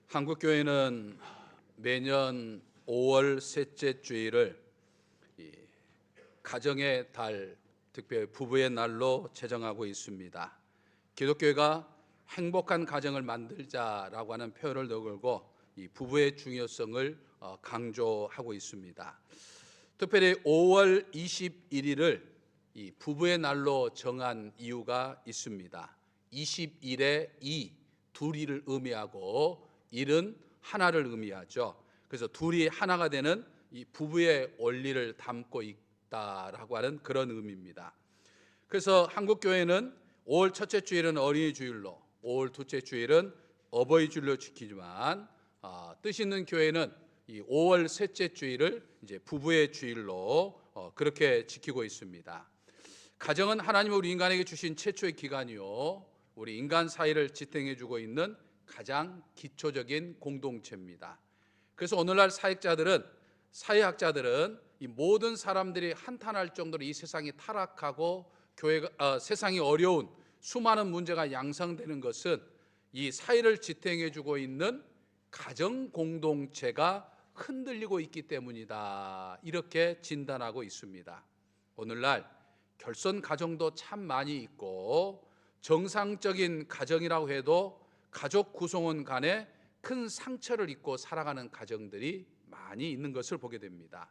한국교회는 매년 5월 셋째 주일을 가정의 달, 특별히 부부의 날로 제정하고 있습니다. 기독교회가 행복한 가정을 만들자라고 하는 표현을 넣고 이 부부의 중요성을 강조하고 있습니다. 특별히 5월 21일을 이 부부의 날로 정한 이유가 있습니다. 21에 2, 둘이를 의미하고 1은 하나를 의미하죠. 그래서 둘이 하나가 되는 이 부부의 원리를 담고 있다라고 하는 그런 의미입니다. 그래서 한국교회는 5월 첫째 주일은 어린이 주일로, 5월 둘째 주일은 어버이 주일로 지키지만 뜻 있는 교회는 이 5월 셋째 주일을 이제 부부의 주일로 그렇게 지키고 있습니다. 가정은 하나님이 우리 인간에게 주신 최초의 기관이요, 우리 인간 사이를 지탱해주고 있는 가장 기초적인 공동체입니다. 그래서 오늘날 사회학자들은 이 모든 사람들이 한탄할 정도로 이 세상이 타락하고 세상이 어려운 수많은 문제가 양상되는 것은 이 사회를 지탱해주고 있는 가정 공동체가 흔들리고 있기 때문이다, 이렇게 진단하고 있습니다. 오늘날 결손 가정도 참 많이 있고 정상적인 가정이라고 해도 가족 구성원 간에 큰 상처를 입고 살아가는 가정들이 많이 있는 것을 보게 됩니다.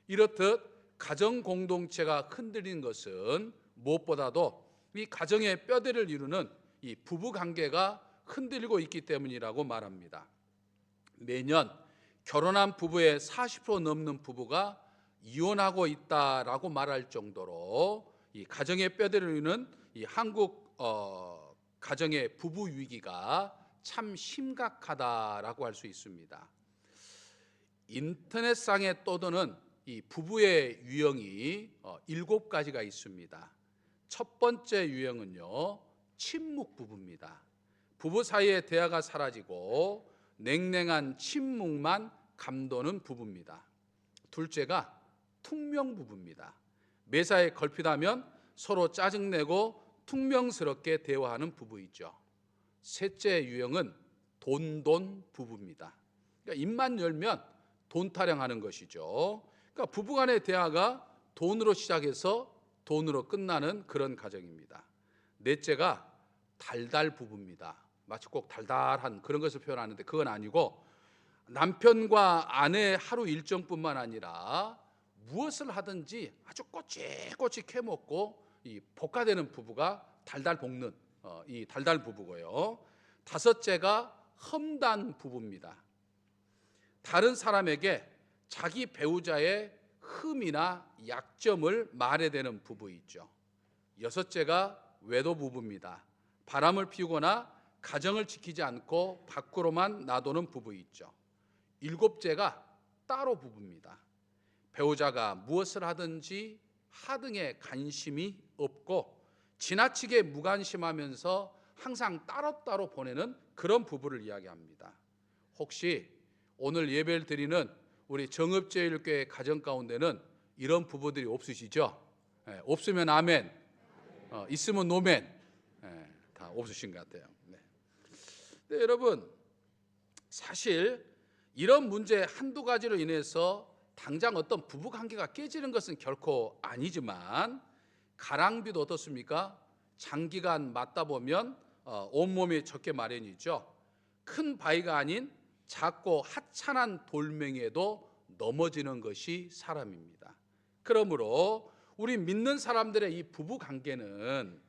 이렇듯 가정 공동체가 흔들린 것은 무엇보다도 이 가정의 뼈대를 이루는 이 부부 관계가 흔들리고 있기 때문이라고 말합니다. 매년 결혼한 부부의 40% 넘는 부부가 이혼하고 있다라고 말할 정도로 이 가정의 뼈대를 이루는 이 한국 가정의 부부 위기가 참 심각하다라고 할 수 있습니다. 인터넷상에 떠도는 이 부부의 유형이 7가지가 있습니다. 첫 번째 유형은요, 침묵 부부입니다. 부부 사이의 대화가 사라지고 냉랭한 침묵만 감도는 부부입니다. 둘째가 퉁명 부부입니다. 매사에 걸핏하면 서로 짜증내고 퉁명스럽게 대화하는 부부이죠. 셋째 유형은 돈돈 부부입니다. 그러니까 입만 열면 돈 타령하는 것이죠. 그러니까 부부간의 대화가 돈으로 시작해서 돈으로 끝나는 그런 가정입니다. 넷째가 달달 부부입니다. 마치 꼭 달달한 그런 것을 표현하는데 그건 아니고 남편과 아내의 하루 일정뿐만 아니라 무엇을 하든지 아주 꼬치꼬치 캐먹고 이 볶아대는 부부가 달달 볶는 이 달달 부부고요. 다섯째가 험단 부부입니다. 다른 사람에게 자기 배우자의 흠이나 약점을 말해대는 부부이죠. 여섯째가 외도 부부입니다. 바람을 피우거나 가정을 지키지 않고 밖으로만 놔두는 부부이죠. 일곱째가 따로 부부입니다. 배우자가 무엇을 하든지 하등에 관심이 없고 지나치게 무관심하면서 항상 따로따로 보내는 그런 부부를 이야기합니다. 혹시 오늘 예배를 드리는 우리 정읍제일교회 가정 가운데는 이런 부부들이 없으시죠? 없으면 아멘, 있으면 노멘. 다 없으신 것 같아요. 근데 여러분, 사실 이런 문제 한두 가지로 인해서 당장 어떤 부부 관계가 깨지는 것은 결코 아니지만 가랑비도 어떻습니까? 장기간 맞다 보면 온몸이 젖게 마련이죠. 큰 바위가 아닌 작고 하찮은 돌멩이에도 넘어지는 것이 사람입니다. 그러므로 우리 믿는 사람들의 이 부부 관계는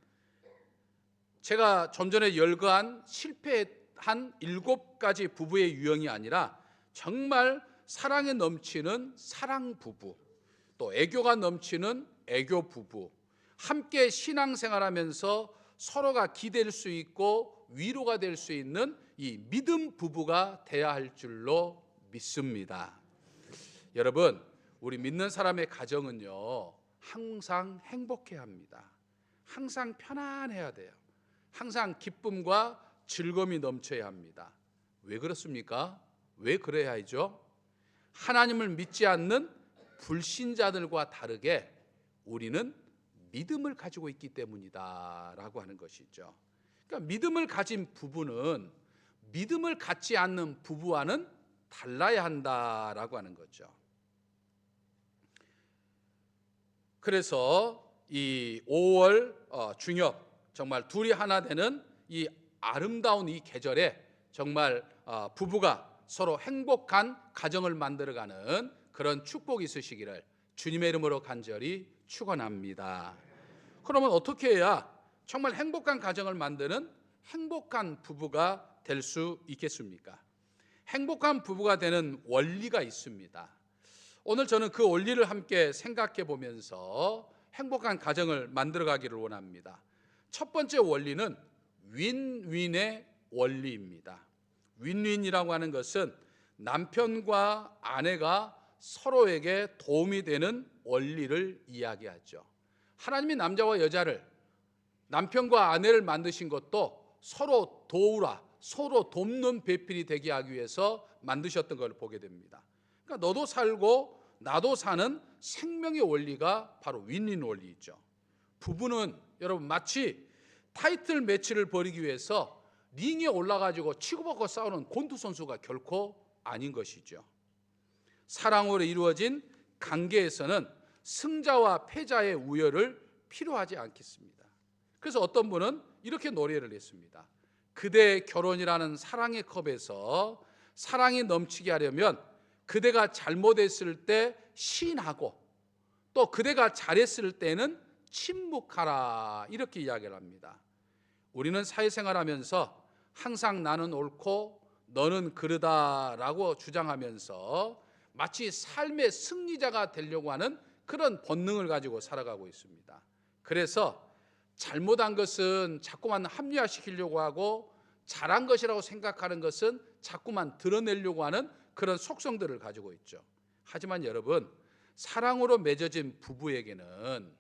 제가 좀 전에 열거한 실패한 7가지 부부의 유형이 아니라 정말 사랑에 넘치는 사랑 부부, 또 애교가 넘치는 애교 부부, 함께 신앙생활하면서 서로가 기댈 수 있고 위로가 될 수 있는 이 믿음 부부가 돼야 할 줄로 믿습니다. 여러분, 우리 믿는 사람의 가정은요, 항상 행복해야 합니다. 항상 편안해야 돼요. 항상 기쁨과 즐거움이 넘쳐야 합니다. 왜 그렇습니까? 왜 그래야 하죠? 하나님을 믿지 않는 불신자들과 다르게 우리는 믿음을 가지고 있기 때문이다 라고 하는 것이죠. 그러니까 믿음을 가진 부부는 믿음을 갖지 않는 부부와는 달라야 한다라고 하는 거죠. 그래서 이 5월 중엽, 정말 둘이 하나 되는 이 아름다운 이 계절에 정말 부부가 서로 행복한 가정을 만들어가는 그런 축복이 있으시기를 주님의 이름으로 간절히 축원합니다. 그러면 어떻게 해야 정말 행복한 가정을 만드는 행복한 부부가 될 수 있겠습니까? 행복한 부부가 되는 원리가 있습니다. 오늘 저는 그 원리를 함께 생각해 보면서 행복한 가정을 만들어 가기를 원합니다. 첫 번째 원리는 윈윈의 원리입니다. 윈윈이라고 하는 것은 남편과 아내가 서로에게 도움이 되는 원리를 이야기하죠. 하나님이 남자와 여자를, 남편과 아내를 만드신 것도 서로 도우라, 서로 돕는 배필이 되게 하기 위해서 만드셨던 걸 보게 됩니다. 그러니까 너도 살고 나도 사는 생명의 원리가 바로 윈윈 원리이죠. 부부는 여러분 마치 타이틀 매치를 벌이기 위해서 링에 올라가지고 치고받고 싸우는 권투 선수가 결코 아닌 것이죠. 사랑으로 이루어진 관계에서는 승자와 패자의 우열을 필요하지 않겠습니다. 그래서 어떤 분은 이렇게 노래를 했습니다. 그대의 결혼이라는 사랑의 컵에서 사랑이 넘치게 하려면 그대가 잘못했을 때 시인하고 또 그대가 잘했을 때는 침묵하라, 이렇게 이야기를 합니다. 우리는 사회생활하면서 항상 나는 옳고 너는 그르다라고 주장하면서 마치 삶의 승리자가 되려고 하는 그런 본능을 가지고 살아가고 있습니다. 그래서 잘못한 것은 자꾸만 합리화시키려고 하고 잘한 것이라고 생각하는 것은 자꾸만 드러내려고 하는 그런 속성들을 가지고 있죠. 하지만 여러분, 사랑으로 맺어진 부부에게는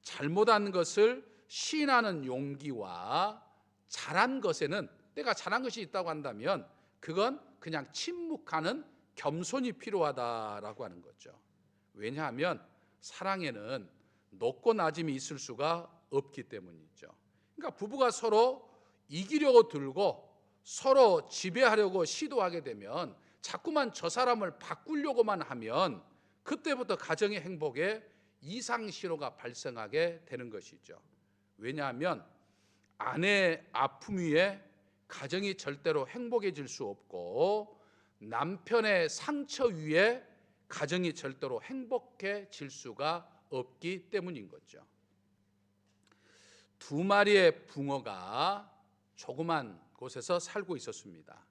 잘못한 것을 시인하는 용기와 잘한 것에는, 내가 잘한 것이 있다고 한다면 그건 그냥 침묵하는 겸손이 필요하다라고 하는 거죠. 왜냐하면 사랑에는 높고 낮음이 있을 수가 없기 때문이죠. 그러니까 부부가 서로 이기려고 들고 서로 지배하려고 시도하게 되면, 자꾸만 저 사람을 바꾸려고만 하면 그때부터 가정의 행복에 이상신호가 발생하게 되는 것이죠. 왜냐하면 아내의 아픔 위에 가정이 절대로 행복해질 수 없고, 남편의 상처 위에 가정이 절대로 행복해질 수가 없기 때문인 거죠. 두 마리의 붕어가 조그만 곳에서 살고 있었습니다.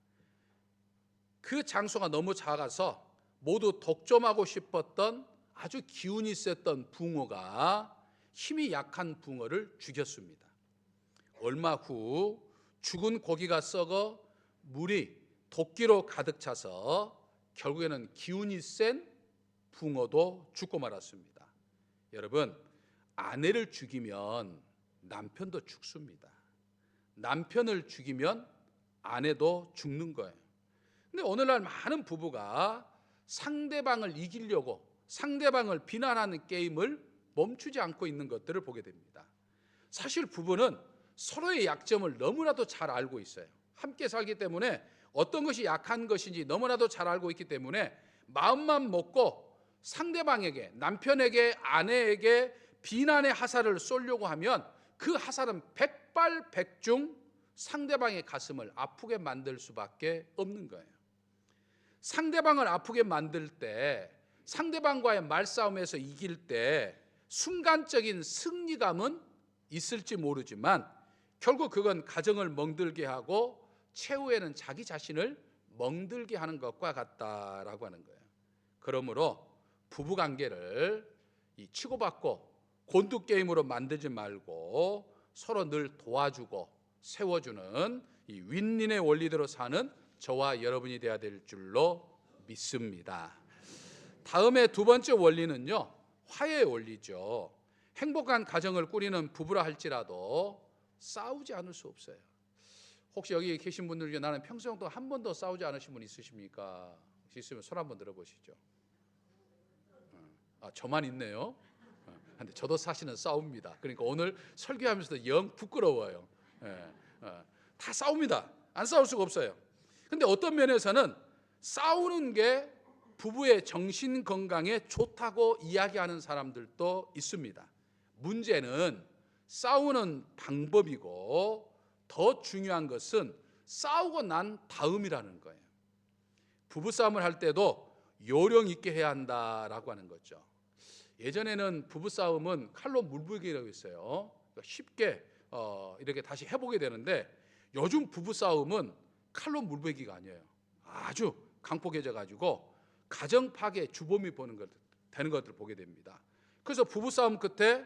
그 장소가 너무 작아서 모두 독점하고 싶었던 아주 기운이 셌던 붕어가 힘이 약한 붕어를 죽였습니다. 얼마 후 죽은 고기가 썩어 물이 도끼로 가득 차서 결국에는 기운이 센 붕어도 죽고 말았습니다. 여러분, 아내를 죽이면 남편도 죽습니다. 남편을 죽이면 아내도 죽는 거예요. 근데 오늘날 많은 부부가 상대방을 이기려고 상대방을 비난하는 게임을 멈추지 않고 있는 것들을 보게 됩니다. 사실 부부는 서로의 약점을 너무나도 잘 알고 있어요. 함께 살기 때문에 어떤 것이 약한 것인지 너무나도 잘 알고 있기 때문에 마음만 먹고 상대방에게, 남편에게, 아내에게 비난의 화살을 쏘려고 하면 그 화살은 백발백중 상대방의 가슴을 아프게 만들 수밖에 없는 거예요. 상대방을 아프게 만들 때, 상대방과의 말싸움에서 이길 때 순간적인 승리감은 있을지 모르지만 결국 그건 가정을 멍들게 하고 최후에는 자기 자신을 멍들게 하는 것과 같다라고 하는 거예요. 그러므로 부부관계를 이 치고받고 곤두게임으로 만들지 말고 서로 늘 도와주고 세워주는 이 윈윈의 원리대로 사는 저와 여러분이 되어야 될 줄로 믿습니다. 다음에 두 번째 원리는요, 화해의 원리죠. 행복한 가정을 꾸리는 부부라 할지라도 싸우지 않을 수 없어요. 혹시 여기 계신 분들 중에 나는 평생 동안 한 번도 싸우지 않으신 분 있으십니까? 있으면 손 한번 들어보시죠. 저만 있네요. 근데 저도 사실은 싸웁니다. 그러니까 오늘 설교하면서도 영 부끄러워요. 다 싸웁니다. 안 싸울 수가 없어요. 근데 어떤 면에서는 싸우는 게 부부의 정신 건강에 좋다고 이야기하는 사람들도 있습니다. 문제는 싸우는 방법이고 더 중요한 것은 싸우고 난 다음이라는 거예요. 부부싸움을 할 때도 요령 있게 해야 한다라고 하는 거죠. 예전에는 부부싸움은 칼로 물부기라고 했어요. 쉽게 이렇게 다시 해보게 되는데 요즘 부부싸움은 칼로 물베기가 아니에요. 아주 강폭해져 가지고 가정 파괴 주범이 되는 것들을 보게 됩니다. 그래서 부부싸움 끝에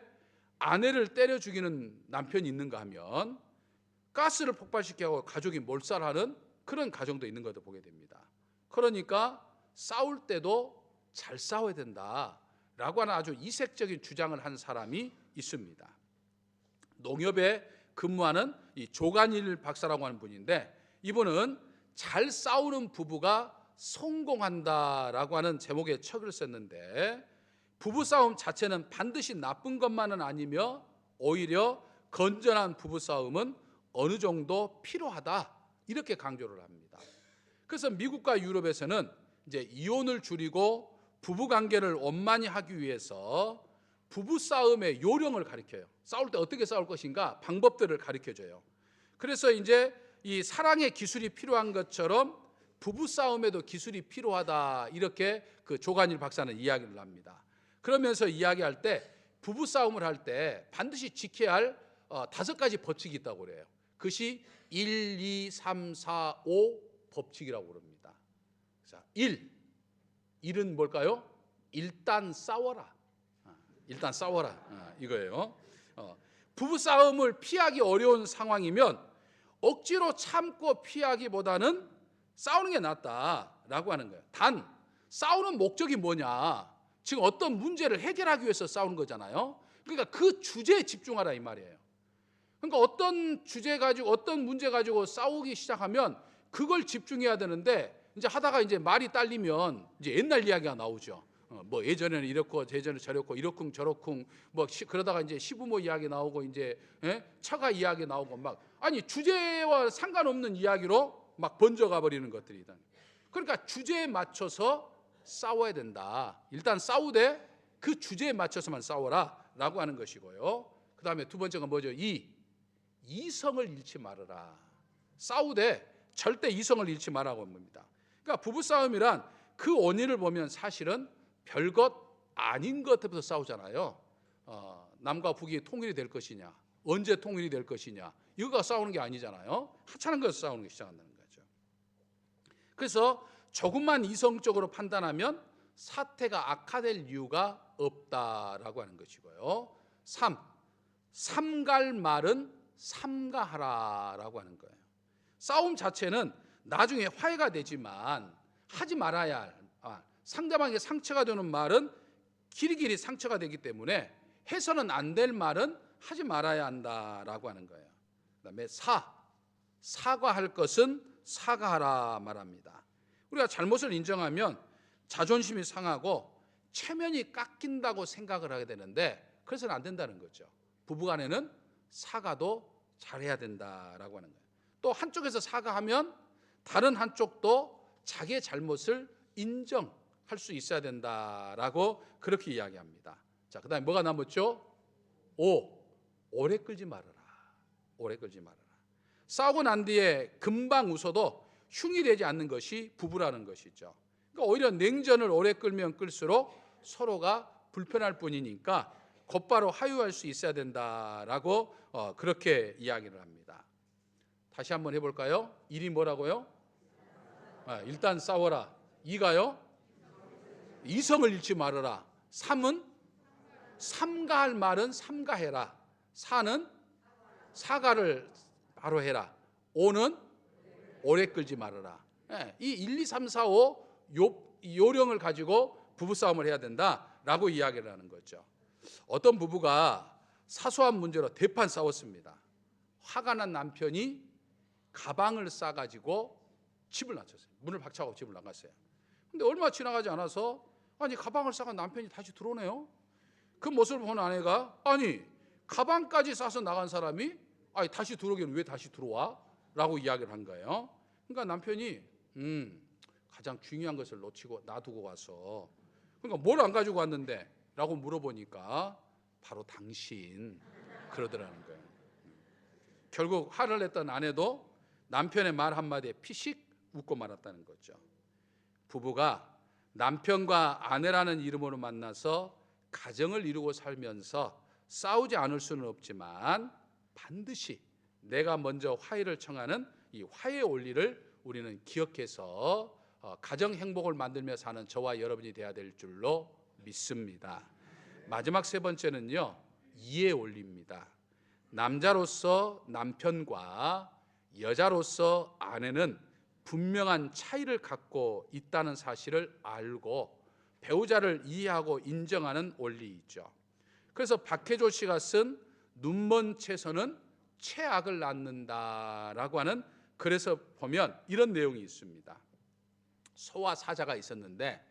아내를 때려 죽이는 남편이 있는가 하면 가스를 폭발시키고 가족이 몰살하는 그런 가정도 있는 것을 보게 됩니다. 그러니까 싸울 때도 잘 싸워야 된다라고 하는 아주 이색적인 주장을 한 사람이 있습니다. 농협에 근무하는 이 조간일 박사라고 하는 분인데, 이분은 잘 싸우는 부부가 성공한다라고 하는 제목의 책을 썼는데, 부부싸움 자체는 반드시 나쁜 것만은 아니며 오히려 건전한 부부싸움은 어느 정도 필요하다, 이렇게 강조를 합니다. 그래서 미국과 유럽에서는 이제 이혼을 줄이고 부부관계를 원만히 하기 위해서 부부싸움의 요령을 가르쳐요. 싸울 때 어떻게 싸울 것인가 방법들을 가르쳐줘요. 그래서 이제 이 사랑의 기술이 필요한 것처럼 부부싸움에도 기술이 필요하다, 이렇게 그 조간일 박사는 이야기를 합니다. 그러면서 이야기할 때 부부싸움을 할 때 반드시 지켜야 할 5가지 법칙이 있다고 그래요. 그것이 1, 2, 3, 4, 5 법칙이라고 그럽니다. 자, 1은 뭘까요? 일단 싸워라. 일단 싸워라, 이거예요. 부부싸움을 피하기 어려운 상황이면 억지로 참고 피하기보다는 싸우는 게 낫다라고 하는 거예요. 단 싸우는 목적이 뭐냐, 지금 어떤 문제를 해결하기 위해서 싸우는 거잖아요. 그러니까 그 주제에 집중하라, 이 말이에요. 그러니까 어떤 주제 가지고 어떤 문제 가지고 싸우기 시작하면 그걸 집중해야 되는데, 이제 하다가 이제 말이 딸리면 이제 옛날 이야기가 나오죠. 뭐 예전에는 이렇고 예전에 저렇고 이렇쿵 저렇쿵 뭐 그러다가 이제 시부모 이야기 나오고 이제 처가 이야기 나오고 막, 아니 주제와 상관없는 이야기로 막 번져가 버리는 것들이다. 그러니까 주제에 맞춰서 싸워야 된다. 일단 싸우되 그 주제에 맞춰서만 싸워라라고 하는 것이고요. 그 다음에 두 번째가 뭐죠? 이성을 잃지 말아라. 싸우되 절대 이성을 잃지 말라고 합니다. 그러니까 부부싸움이란 그 원인을 보면 사실은 별것 아닌 것부터 싸우잖아요. 남과 북이 통일이 될 것이냐, 언제 통일이 될 것이냐, 이거가 싸우는 게 아니잖아요. 하찮은 것을 싸우는 게 시작한다는 거죠. 그래서 조금만 이성적으로 판단하면 사태가 악화될 이유가 없다라고 하는 것이고요. 3갈 말은 삼가하라라고 하는 거예요. 싸움 자체는 나중에 화해가 되지만 하지 말아야 할, 상대방에게 상처가 되는 말은 길이길이 상처가 되기 때문에 해서는 안 될 말은 하지 말아야 한다라고 하는 거예요. 그다음에 사과할 것은 사과하라 말합니다. 우리가 잘못을 인정하면 자존심이 상하고 체면이 깎인다고 생각을 하게 되는데, 그래서는 안 된다는 거죠. 부부간에는 사과도 잘해야 된다라고 하는 거예요. 또 한쪽에서 사과하면 다른 한쪽도 자기의 잘못을 인정할 수 있어야 된다라고 그렇게 이야기합니다. 자, 그다음에 뭐가 남았죠? 오래 끌지 말아라. 오래 끌지 말아라. 싸우고 난 뒤에 금방 웃어도 흉이 되지 않는 것이 부부라는 것이죠. 그러니까 오히려 냉전을 오래 끌면 끌수록 서로가 불편할 뿐이니까 곧바로 화해할 수 있어야 된다라고 그렇게 이야기를 합니다. 다시 한번 해볼까요? 1이 뭐라고요? 일단 싸워라. 2가요? 이성을 잃지 말아라. 3은 삼가할 말은 삼가해라. 4는 사과를 바로 해라. 5는 오래 끌지 말아라. 이 1, 2, 3, 4, 5 요령을 가지고 부부싸움을 해야 된다라고 이야기를 하는 거죠. 어떤 부부가 사소한 문제로 대판 싸웠습니다. 화가 난 남편이 가방을 싸가지고 집을 나갔어요. 문을 박차고 집을 나갔어요. 근데 얼마 지나가지 않아서 아니 가방을 싸간 남편이 다시 들어오네요. 그 모습을 본 아내가 아니 가방까지 싸서 나간 사람이 아니 다시 들어오기는 왜 다시 들어와? 라고 이야기를 한 거예요. 그러니까 남편이 가장 중요한 것을 놓치고 놔두고 와서, 그러니까 뭘 안 가지고 왔는데? 라고 물어보니까 바로 당신, 그러더라는 거예요. 결국 화를 냈던 아내도 남편의 말 한마디에 피식 웃고 말았다는 거죠. 부부가 남편과 아내라는 이름으로 만나서 가정을 이루고 살면서 싸우지 않을 수는 없지만 반드시 내가 먼저 화해를 청하는 이 화해 원리를 우리는 기억해서 가정 행복을 만들며 사는 저와 여러분이 되어야 될 줄로 믿습니다. 마지막 세 번째는요, 이해 원리입니다. 남자로서 남편과 여자로서 아내는 분명한 차이를 갖고 있다는 사실을 알고 배우자를 이해하고 인정하는 원리이죠. 그래서 박혜조 씨가 쓴 눈먼 채소는 최악을 낳는다라고 하는 글에서 보면 이런 내용이 있습니다. 소와 사자가 있었는데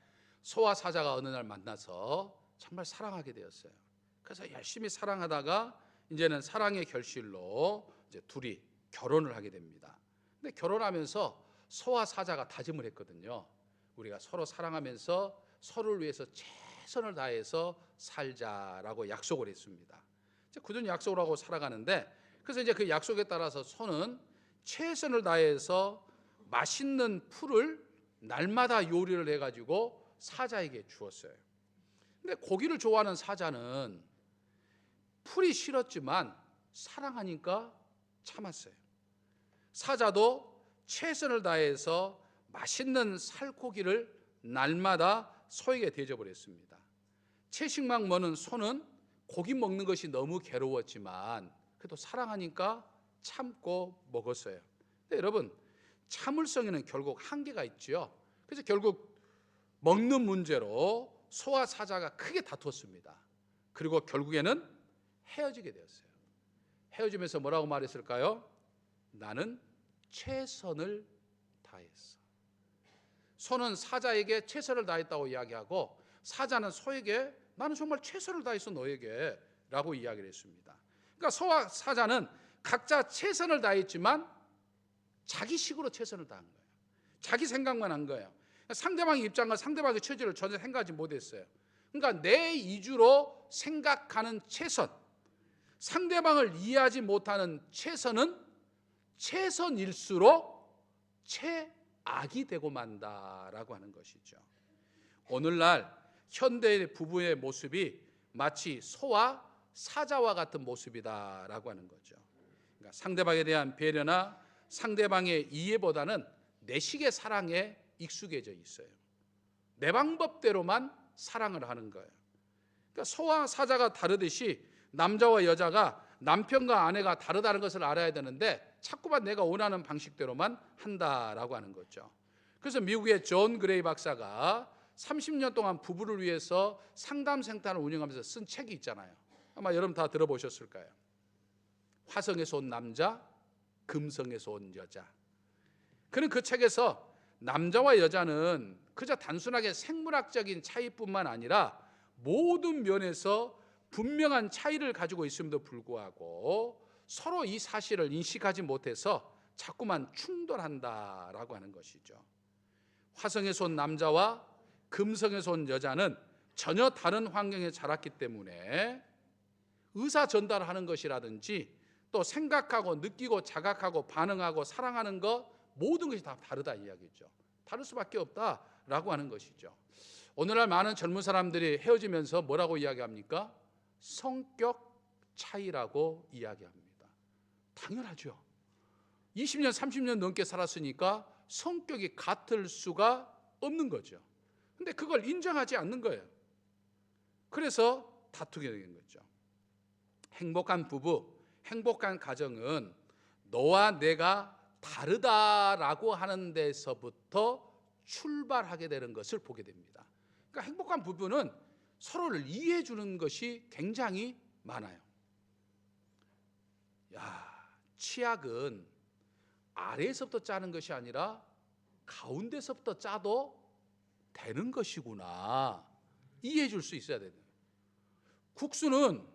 소와 사자가 어느 날 만나서 정말 사랑하게 되었어요. 그래서 열심히 사랑하다가 이제는 사랑의 결실로 이제 둘이 결혼을 하게 됩니다. 근데 결혼하면서 소와 사자가 다짐을 했거든요. 우리가 서로 사랑하면서 서로를 위해서 최선을 다해서 살자라고 약속을 했습니다. 이제 굳은 약속을 하고 살아가는데, 그래서 이제 그 약속에 따라서 소는 최선을 다해서 맛있는 풀을 날마다 요리를 해가지고 사자에게 주었어요. 근데 고기를 좋아하는 사자는 풀이 싫었지만 사랑하니까 참았어요. 사자도 최선을 다해서 맛있는 살코기를 날마다 소에게 대접을 했습니다. 채식만 먹는 소는 고기 먹는 것이 너무 괴로웠지만 그래도 사랑하니까 참고 먹었어요. 근데 여러분, 참을성에는 결국 한계가 있죠. 그래서 결국 먹는 문제로 소와 사자가 크게 다퉜습니다. 그리고 결국에는 헤어지게 되었어요. 헤어지면서 뭐라고 말했을까요? 나는 최선을 다했어. 소는 사자에게 최선을 다했다고 이야기하고 사자는 소에게 나는 정말 최선을 다했어 너에게 라고 이야기를 했습니다. 그러니까 소와 사자는 각자 최선을 다했지만 자기식으로 최선을 다한 거예요. 자기 생각만 한 거예요. 상대방의 입장과 상대방의 처지를 전혀 생각하지 못했어요. 그러니까 내 이주로 생각하는 최선, 상대방을 이해하지 못하는 최선은 최선일수록 최악이 되고 만다라고 하는 것이죠. 오늘날 현대의 부부의 모습이 마치 소와 사자와 같은 모습이다라고 하는 거죠. 그러니까 상대방에 대한 배려나 상대방의 이해보다는 내 식의 사랑에 익숙해져 있어요. 내 방법대로만 사랑을 하는 거예요. 그러니까 소와 사자가 다르듯이 남자와 여자가 남편과 아내가 다르다는 것을 알아야 되는데 자꾸만 내가 원하는 방식대로만 한다라고 하는 거죠. 그래서 미국의 존 그레이 박사가 30년 동안 부부를 위해서 상담 센터를 운영하면서 쓴 책이 있잖아요. 아마 여러분 다 들어보셨을까요? 화성에서 온 남자, 금성에서 온 여자. 그는 그 책에서 남자와 여자는 그저 단순하게 생물학적인 차이뿐만 아니라 모든 면에서 분명한 차이를 가지고 있음에도 불구하고 서로 이 사실을 인식하지 못해서 자꾸만 충돌한다라고 하는 것이죠. 화성에서 온 남자와 금성에서 온 여자는 전혀 다른 환경에 자랐기 때문에 의사 전달하는 것이라든지 또 생각하고 느끼고 자각하고 반응하고 사랑하는 것 모든 것이 다 다르다 이야기죠. 다를 수밖에 없다라고 하는 것이죠. 오늘날 많은 젊은 사람들이 헤어지면서 뭐라고 이야기합니까? 성격 차이라고 이야기합니다. 당연하죠. 20년, 30년 넘게 살았으니까 성격이 같을 수가 없는 거죠. 근데 그걸 인정하지 않는 거예요. 그래서 다투게 된 거죠. 행복한 부부, 행복한 가정은 너와 내가 다르다라고 하는 데서부터 출발하게 되는 것을 보게 됩니다. 그러니까 행복한 부부는 서로를 이해해 주는 것이 굉장히 많아요. 치약은 아래에서부터 짜는 것이 아니라 가운데서부터 짜도 되는 것이구나. 이해해 줄 수 있어야 돼요. 국수는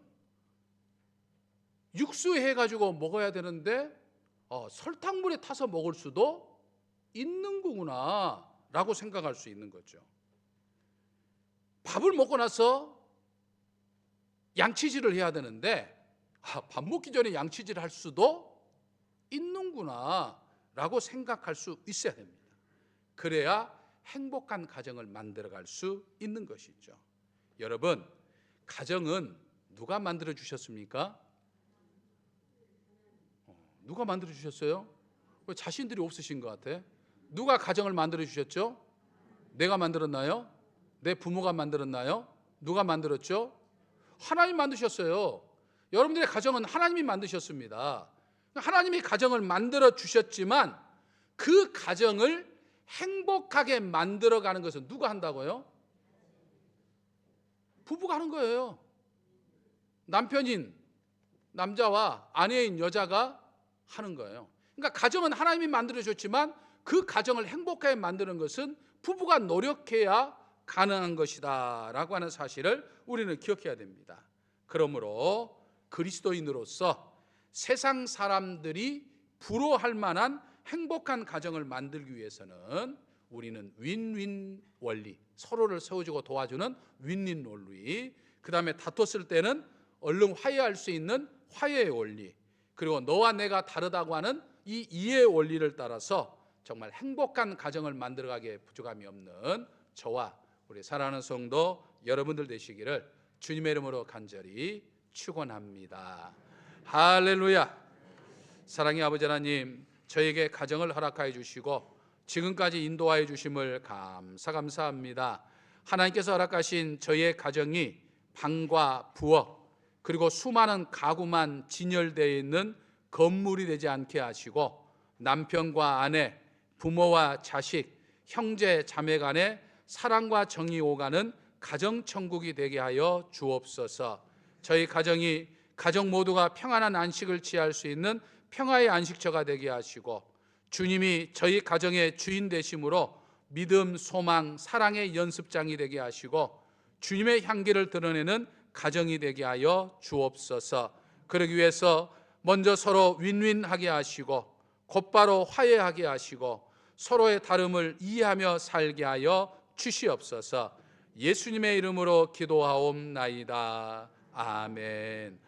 육수 해가지고 먹어야 되는데 설탕물에 타서 먹을 수도 있는 거구나 라고 생각할 수 있는 거죠. 밥을 먹고 나서 양치질을 해야 되는데 밥 먹기 전에 양치질을 할 수도 있는구나 라고 생각할 수 있어야 됩니다. 그래야 행복한 가정을 만들어갈 수 있는 것이죠. 여러분, 가정은 누가 만들어 주셨습니까? 누가 만들어 주셨어요? 왜 자신들이 없으신 것 같아? 누가 가정을 만들어 주셨죠? 내가 만들었나요? 내 부모가 만들었나요? 누가 만들었죠? 하나님 만드셨어요. 여러분들의 가정은 하나님이 만드셨습니다. 하나님이 가정을 만들어 주셨지만 그 가정을 행복하게 만들어가는 것은 누가 한다고요? 부부가 하는 거예요. 남편인 남자와 아내인 여자가 하는 거예요. 그러니까 가정은 하나님이 만들어 줬지만 그 가정을 행복하게 만드는 것은 부부가 노력해야 가능한 것이다 라고 하는 사실을 우리는 기억해야 됩니다. 그러므로 그리스도인으로서 세상 사람들이 부러워할 만한 행복한 가정을 만들기 위해서는 우리는 윈윈 원리, 서로를 세워주고 도와주는 윈윈 원리, 그 다음에 다퉜을 때는 얼른 화해할 수 있는 화해의 원리, 그리고 너와 내가 다르다고 하는 이 이해의 원리를 따라서 정말 행복한 가정을 만들어가기에 부족함이 없는 저와 우리 사랑하는 성도 여러분들 되시기를 주님의 이름으로 간절히 축원합니다. 할렐루야. 사랑의 아버지 하나님, 저에게 가정을 허락하여 주시고 지금까지 인도하여 주심을 감사합니다. 하나님께서 허락하신 저의 가정이 방과 부엌 그리고 수많은 가구만 진열되어 있는 건물이 되지 않게 하시고 남편과 아내, 부모와 자식, 형제 자매 간의 사랑과 정이 오가는 가정천국이 되게 하여 주옵소서. 저희 가정이 가정 모두가 평안한 안식을 취할 수 있는 평화의 안식처가 되게 하시고 주님이 저희 가정의 주인 되심으로 믿음, 소망, 사랑의 연습장이 되게 하시고 주님의 향기를 드러내는 가정이 되게 하여 주옵소서. 그러기 위해서 먼저 서로 윈윈하게 하시고 곧바로 화해하게 하시고 서로의 다름을 이해하며 살게 하여 주시옵소서. 예수님의 이름으로 기도하옵나이다. 아멘.